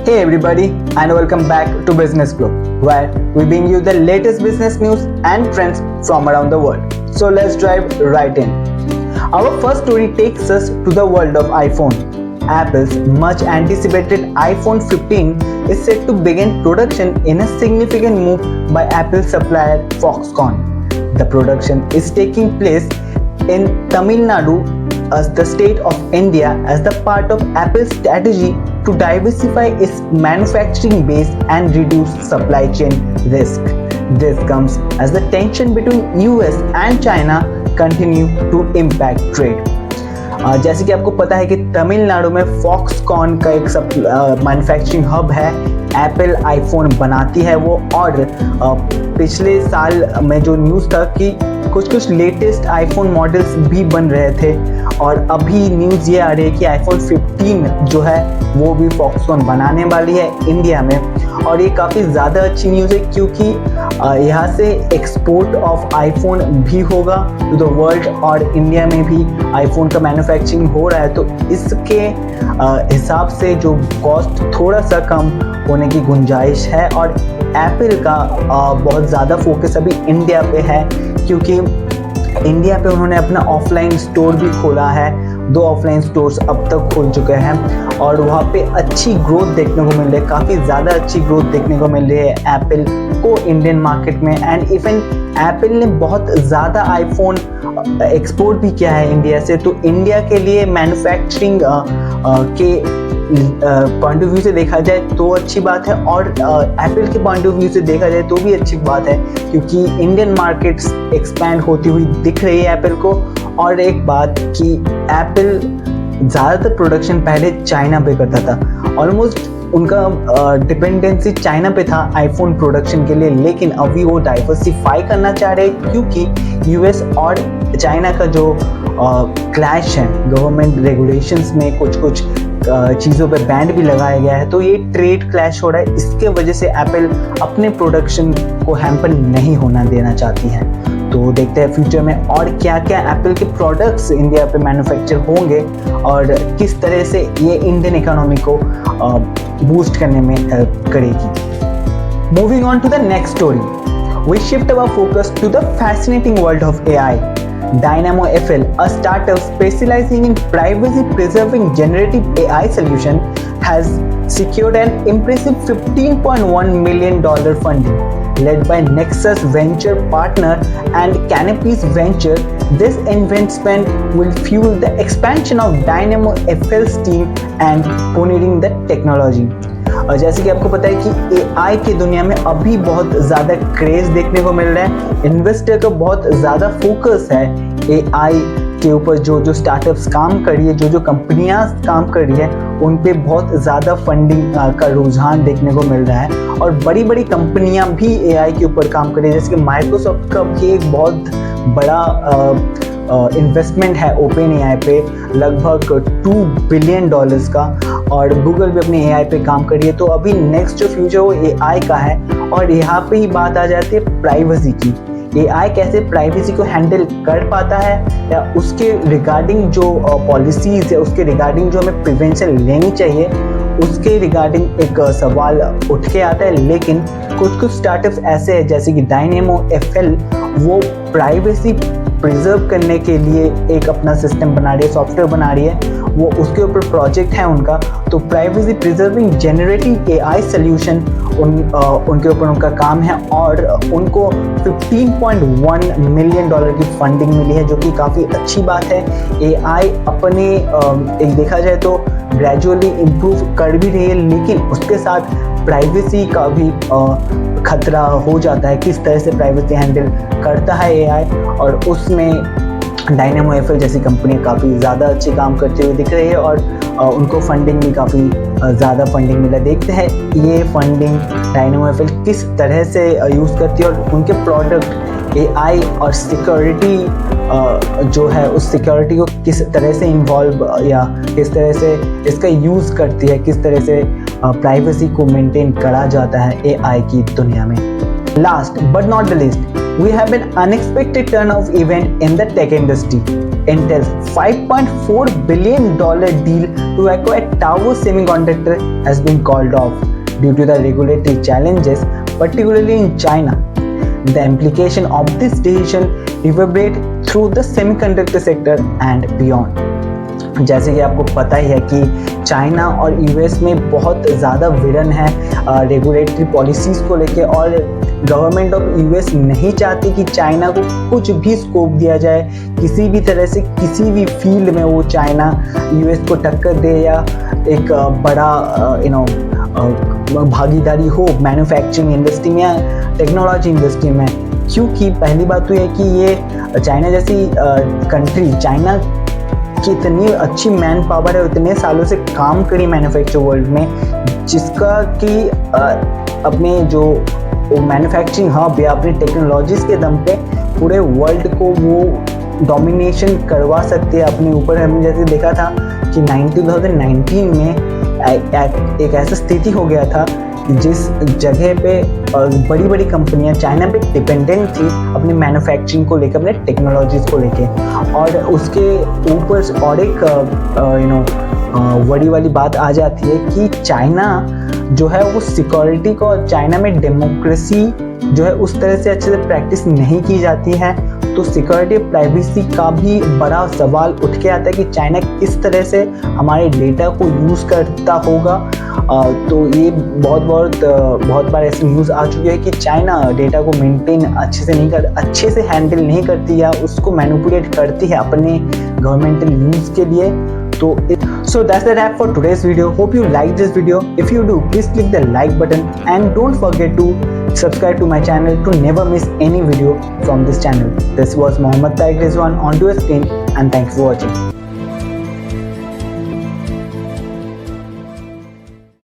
Hey everybody, and welcome back to Business Glow, where we bring you the latest business news and trends from around the world. So let's dive right in. Our first story takes us to the world of iPhone. Apple's much anticipated iPhone 15 is set to begin production in a significant move by Apple supplier Foxconn. The production is taking place in Tamil Nadu as the state of India as the part of Apple's strategy to diversify its manufacturing base and reduce supply chain risk. This comes as the tension between US and China continue to impact trade. जैसे कि आपको पता है कि तमिलनाडु में Foxconn का एक manufacturing hub है. एप्पल आईफोन बनाती है वो, और पिछले साल में जो न्यूज़ था कि कुछ लेटेस्ट आईफोन मॉडल्स भी बन रहे थे, और अभी न्यूज़ ये आ रही है कि आईफोन 15 जो है वो भी फॉक्सकॉन बनाने वाली है इंडिया में. और ये काफ़ी ज़्यादा अच्छी न्यूज़ है क्योंकि यहाँ से एक्सपोर्ट ऑफ आईफोन भी होगा टू द वर्ल्ड, और इंडिया में भी आईफोन का मैन्युफैक्चरिंग हो रहा है, तो इसके हिसाब से जो कॉस्ट थोड़ा सा कम होने की गुंजाइश है. और एप्पल का बहुत ज़्यादा फोकस अभी इंडिया पे है क्योंकि इंडिया पे उन्होंने अपना ऑफलाइन स्टोर भी खोला है. 2 ऑफलाइन स्टोर्स अब तक खुल चुके हैं और वहाँ पे अच्छी ग्रोथ देखने को मिल रही है, काफ़ी ज़्यादा अच्छी ग्रोथ देखने को मिल रही है एप्पल को इंडियन मार्केट में. एंड इवन एप्पल ने बहुत ज़्यादा आईफोन एक्सपोर्ट भी किया है इंडिया से, तो इंडिया के लिए मैन्युफैक्चरिंग के पॉइंट ऑफ व्यू से देखा जाए तो अच्छी बात है, और एप्पल के पॉइंट ऑफ व्यू से देखा जाए तो भी अच्छी बात है क्योंकि इंडियन मार्केट्स एक्सपैंड होती हुई दिख रही है एप्पल को. और एक बात कि एप्पल ज़्यादातर प्रोडक्शन पहले चाइना पे करता था, ऑलमोस्ट उनका डिपेंडेंसी चाइना पे था आईफोन प्रोडक्शन के लिए, लेकिन अभी वो डाइवर्सिफाई करना चाह रहे हैं क्योंकि यूएस और चाइना का जो क्लैश है गवर्नमेंट रेगुलेशंस में, कुछ चीज़ों पे बैंड भी लगाया गया है, तो ये ट्रेड क्लैश हो रहा है. इसके वजह से एप्पल अपने प्रोडक्शन को हैम्पर नहीं होना देना चाहती है. तो देखते हैं फ्यूचर में और क्या क्या एप्पल के प्रोडक्ट्स इंडिया पे मैन्युफैक्चर होंगे और किस तरह से ये इंडियन इकोनॉमी को बूस्ट करने में हेल्प करेगी. Moving on to the next story, we shift our focus to the fascinating world of AI. DynamoFL, a startup specializing in privacy-preserving generative AI solution, has secured an impressive $15.1 million funding. Led by Nexus Venture Partner and Canopys Venture, this investment will fuel the expansion of DynamoFL's team and pioneering the technology. और जैसे कि आपको पता है कि AI की दुनिया में अभी बहुत ज़्यादा क्रेज देखने को मिल रहा है. इन्वेस्टर का बहुत ज़्यादा फोकस है AI के ऊपर. जो स्टार्टअप्स काम कर रही है, जो कंपनियां काम कर रही है, उन पे बहुत ज़्यादा फंडिंग का रुझान देखने को मिल रहा है. और बड़ी बड़ी कंपनियां भी AI के ऊपर काम कर रही है, जैसे कि माइक्रोसॉफ्ट का भी एक बहुत बड़ा इन्वेस्टमेंट है OpenAI पे, लगभग $2 बिलियन का, और गूगल भी अपने AI पे काम कर रही है. तो अभी नेक्स्ट जो फ्यूचर वो AI का है. और यहाँ पे ही बात आ जाती है प्राइवेसी की. AI कैसे प्राइवेसी को हैंडल कर पाता है, या उसके रिगार्डिंग जो पॉलिसीज़ है, उसके रिगार्डिंग जो हमें प्रिवेंशन लेनी चाहिए, उसके रिगार्डिंग एक सवाल उठ के आता है. लेकिन कुछ स्टार्टअप्स ऐसे हैं जैसे कि DynamoFL, वो प्राइवेसी प्रिजर्व करने के लिए एक अपना सिस्टम बना रही है, सॉफ्टवेयर बना रही है, वो उसके ऊपर प्रोजेक्ट है उनका. तो privacy preserving generative AI solution उनके ऊपर उनका काम है, और उनको $15.1 मिलियन की फंडिंग मिली है, जो कि काफ़ी अच्छी बात है. AI अपने एक देखा जाए तो ग्रेजुअली इम्प्रूव कर भी रही है, लेकिन उसके साथ प्राइवेसी का भी खतरा हो जाता है. किस तरह से प्राइवेसी हैंडल करता है AI, और उसमें DynamoFL जैसी कंपनी काफ़ी ज़्यादा अच्छे काम करते हुए दिख रही है, और उनको फंडिंग भी काफ़ी ज़्यादा फंडिंग मिला. देखते हैं ये फंडिंग DynamoFL किस तरह से यूज़ करती है, और उनके प्रोडक्ट AI और सिक्योरिटी जो है उस सिक्योरिटी को किस तरह से इन्वॉल्व या किस तरह से इसका यूज़ करती है, किस तरह से प्राइवेसी को मेंटेन करा जाता है AI की दुनिया में. Last but not the least, we have an unexpected turn of event in the tech industry. Intel's $5.4 billion deal to acquire Tower Semiconductor has been called off due to the regulatory challenges, particularly in China. The implication of this decision reverberate through the semiconductor sector and beyond. जैसे कि आपको पता ही है कि China और US में बहुत ज़्यादा विरन है रेगुलेटरी पॉलिसीज़ को लेके, और गवर्नमेंट ऑफ यूएस नहीं चाहती कि चाइना को कुछ भी स्कोप दिया जाए किसी भी तरह से, किसी भी फील्ड में वो चाइना यूएस को टक्कर दे या एक बड़ा भागीदारी हो मैन्युफैक्चरिंग इंडस्ट्री में या टेक्नोलॉजी इंडस्ट्री में। क्योंकि पहली बात तो ये कि ये चाइना जैसी कंट्री, चाइना की इतनी अच्छी मैन पावर है, इतने सालों से काम करी मैन्युफैक्चर वर्ल्ड में, जिसका कि अपने जो मैन्युफैक्चरिंग हब या अपनी टेक्नोलॉजीज़ के दम पे पूरे वर्ल्ड को वो डोमिनेशन करवा सकते हैं अपने ऊपर। हमने जैसे देखा था कि 2019 में एक ऐसा स्थिति हो गया था जिस जगह पे बड़ी बड़ी कंपनियां चाइना पे डिपेंडेंट थी अपनी मैन्युफैक्चरिंग को लेकर, अपने टेक्नोलॉजीज़ को लेके। और उसके ऊपर और एक बड़ी वाली बात आ जाती है कि चाइना जो है वो सिक्योरिटी को, चाइना में डेमोक्रेसी जो है उस तरह से अच्छे से प्रैक्टिस नहीं की जाती है, तो सिक्योरिटी प्राइवेसी का भी बड़ा सवाल उठ के आता है कि चाइना किस तरह से हमारे डेटा को यूज़ करता होगा। तो ये बहुत बार ऐसी न्यूज़ आ चुकी है कि चाइना डेटा को मेंटेन अच्छे से हैंडल नहीं करती या उसको मैनिपुलेट करती है अपने गवर्नमेंटल यूज़ के लिए। So that's the wrap for today's video. Hope you like this video. If you do, please click the like button and don't forget to subscribe to my channel to never miss any video from this channel. This was Mohammad Tariq Rizwan on your screen, and thanks for watching.